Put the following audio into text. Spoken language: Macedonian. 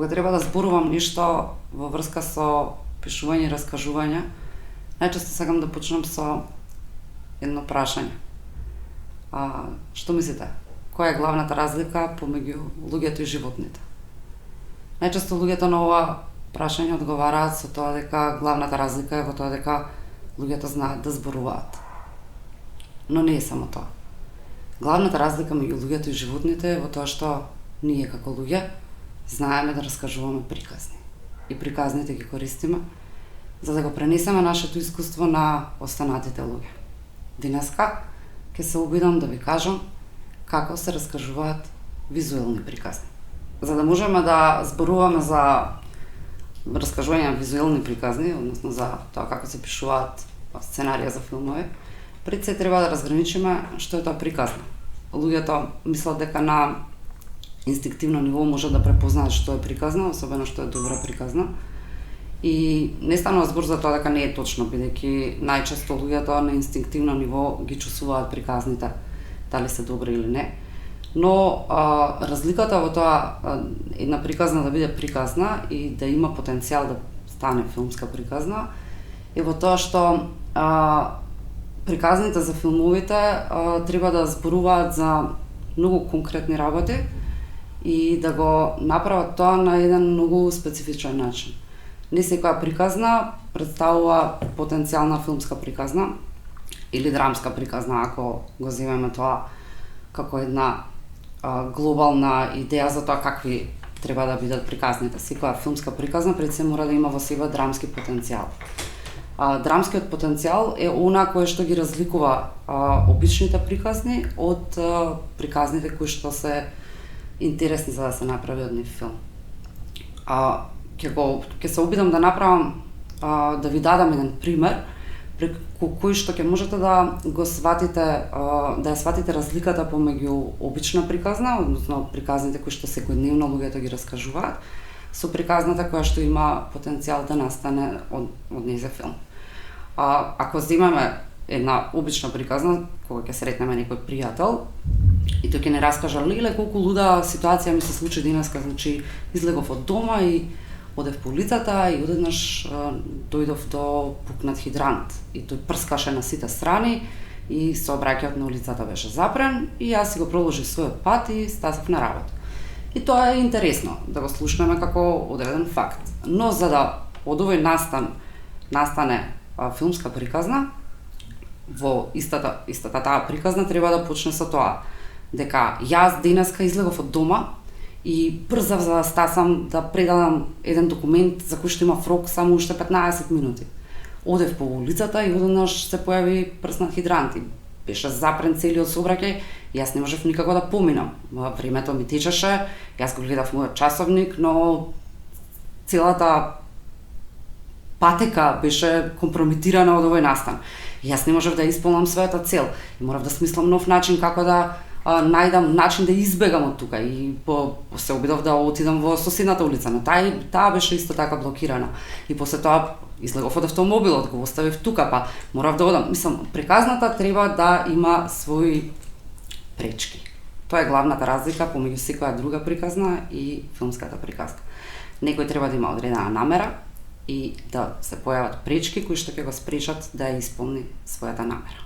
Кога треба да зборувам нешто во врска со пишување и раскажување, најчесто сакам да почнам со едно прашање. Што мислите? Која е главната разлика помеѓу луѓето и животните? Најчесто луѓето на ова прашање одговараат со тоа дека главната разлика е во тоа дека луѓето знаат да зборуваат. Но не е само тоа. Главната разлика меѓу луѓето и животните е во тоа што ние како луѓе знаеме да раскажуваме приказни. И приказните ги користиме за да го пренесеме нашето искуство на останатите луѓе. Денеска ќе се обидам да ви кажам како се раскажуваат визуелни приказни. За да можеме да зборуваме за раскажување на визуелни приказни, односно за тоа како се пишуваат сценарија за филмови, пред се треба да разграничиме што е тоа приказна. Луѓето мислат дека на инстинктивно ниво може да препознаат што е приказна, особено што е добра приказна. И не станува збор за тоа дека не е точно, бидејќи најчесто луѓето на инстинктивно ниво ги чувствуваат приказните, дали се добри или не. Но разликата во тоа една приказна да биде приказна и да има потенцијал да стане филмска приказна е во тоа што приказните за филмовите треба да зборуваат за многу конкретни работи и да го направат тоа на еден многу специфичен начин. Не секоја приказна представува потенцијална филмска приказна или драмска приказна, ако го земеме тоа како една глобална идеја за тоа какви треба да бидат приказните. Секоја филмска приказна пред се мора да има во себе драмски потенцијал. Драмскиот потенцијал е она кое што ги разликува обичните приказни од приказните кои што се интересни за да се направи од нив филм. Ќе се обидам да направам, да ви дадам еден пример преку кој што ќе можете да го сватите, да ја сватите разликата помеѓу обична приказна, односно приказните кои што секојдневно луѓето ги раскажуваат, со приказната која што има потенцијал да настане од нејзин филм. Ако земеме една обична приказна, кога ќе сретнеме некој пријател и тој ќе не раскажа: "Леле, колку луда ситуација ми се случи денеска, значи излегов од дома и одев по улицата и одеднаш дојдов до пукнат хидрант и тој прскаше на сите страни и сообраќајот на улицата беше запрен и јас си го продолжив својот пат и стасав на работа." И тоа е интересно да го слушнеме како одреден факт. Но за да од овој настане филмска приказна, во истата таа приказна треба да почне со тоа дека јас денеска излегов од дома и брзав за да стасам да предадам еден документ за кој што има рок само уште 15 минути. Одев по улицата и одеднаш се појави прснат хидрант и беше запрен целиот сообраќај, јас не можев никако да поминам. Времето ми течеше, јас го гледав мојот часовник, но целата патека беше компрометирана од овој настан. Јас не можев да исполнам својата цел и морав да смислам нов начин како да најдам начин да избегам од тука и се обидов да отидам во соседната улица, но таа беше исто така блокирана. И после тоа излегов од автомобилот, го оставив тука, па морав да одам. Мислам, приказната треба да има своји пречки. Тоа е главната разлика помеѓу секоја друга приказна и филмската приказка. Некој треба да има одредена намера и да се појават пречки кои што ќе го спречат да ја исполни својата намера.